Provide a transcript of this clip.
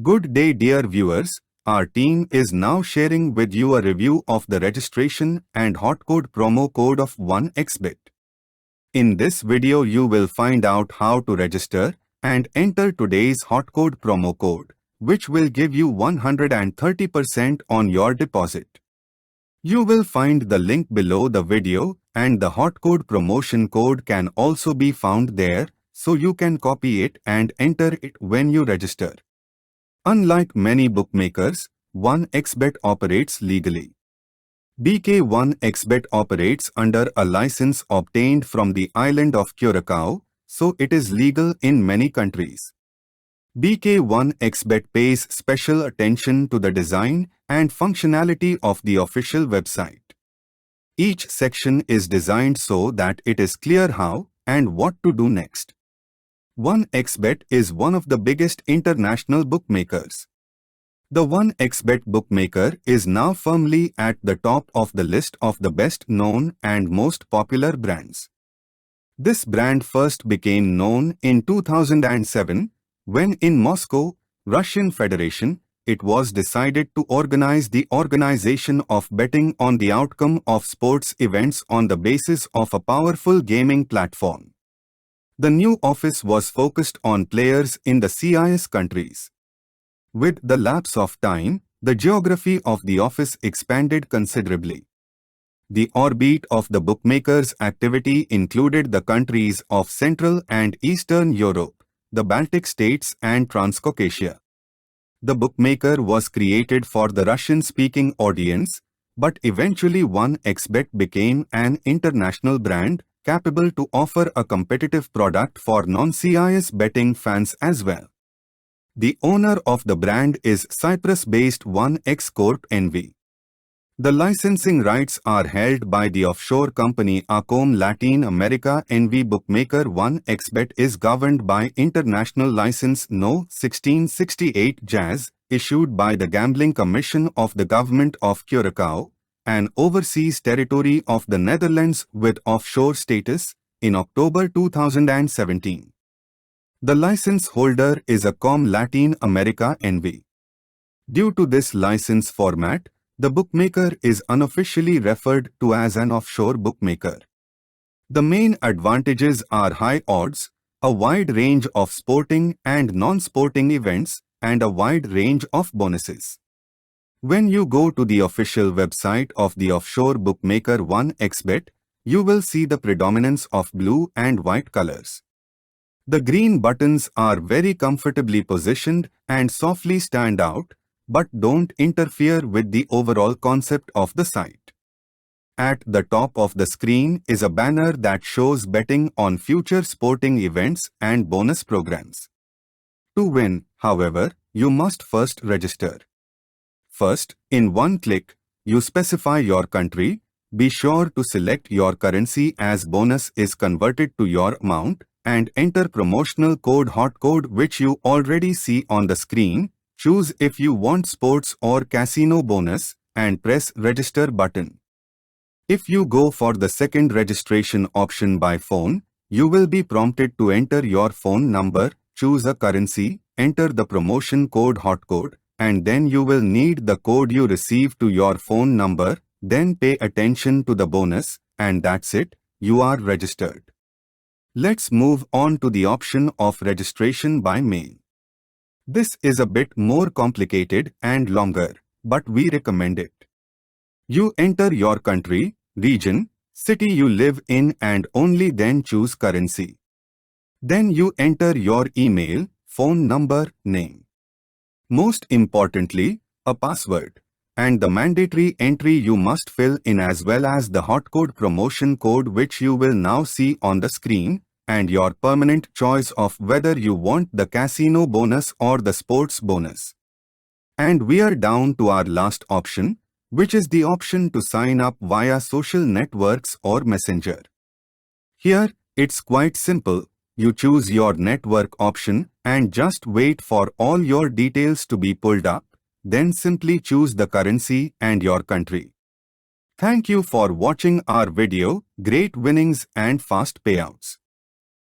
Good day dear viewers, our team is now sharing with you a review of the registration and hotcode promo code of 1xbet. In this video you will find out how to register and enter today's hotcode promo code, which will give you 130% on your deposit. You will find the link below the video and the hotcode promotion code can also be found there, so you can copy it and enter it when you register. Unlike many bookmakers, 1xbet operates legally. BK1xbet operates under a license obtained from the island of Curacao, so it is legal in many countries. BK1xbet pays special attention to the design and functionality of the official website. Each section is designed so that it is clear how and what to do next. 1xbet is one of the biggest international bookmakers. The 1xbet bookmaker is now firmly at the top of the list of the best known and most popular brands. This brand first became known in 2007 when in Moscow, Russian Federation, it was decided to organize the organization of betting on the outcome of sports events on the basis of a powerful gaming platform. The new office was focused on players in the CIS countries. With the lapse of time, the geography of the office expanded considerably. The orbit of the bookmakers' activity included the countries of Central and Eastern Europe, the Baltic states and Transcaucasia. The bookmaker was created for the Russian-speaking audience, but eventually 1xbet became an international brand, capable to offer a competitive product for non-CIS betting fans as well. The owner of the brand is Cyprus-based 1x Corp NV. The licensing rights are held by the offshore company Acom Latin America NV. Bookmaker 1xbet is governed by International License No. 1668 Jazz, issued by the Gambling Commission of the Government of Curacao, an overseas territory of the Netherlands with offshore status, in October 2017. The license holder is Acom Latin America NV. Due to this license format, the bookmaker is unofficially referred to as an offshore bookmaker. The main advantages are high odds, a wide range of sporting and non-sporting events, and a wide range of bonuses. When you go to the official website of the offshore bookmaker 1xbet, you will see the predominance of blue and white colors. The green buttons are very comfortably positioned and softly stand out, but don't interfere with the overall concept of the site. At the top of the screen is a banner that shows betting on future sporting events and bonus programs. To win, however, you must first register. First, in one click, you specify your country, be sure to select your currency as bonus is converted to your amount, and enter promotional code hotcode which you already see on the screen. Choose if you want sports or casino bonus, and press register button. If you go for the second registration option by phone, you will be prompted to enter your phone number, choose a currency, enter the promotion code hotcode, and then you will need the code you receive to your phone number, then pay attention to the bonus, and that's it, you are registered. Let's move on to the option of registration by mail. This is a bit more complicated and longer, but we recommend it. You enter your country, region, city you live in and only then choose currency. Then you enter your email, phone number, name. Most importantly, a password, and the mandatory entry you must fill in as well as the hotcode promotion code which you will now see on the screen, and your permanent choice of whether you want the casino bonus or the sports bonus. And we are down to our last option, which is the option to sign up via social networks or messenger. Here, it's quite simple. You choose your network option and just wait for all your details to be pulled up, then simply choose the currency and your country. Thank you for watching our video. Great winnings and fast payouts.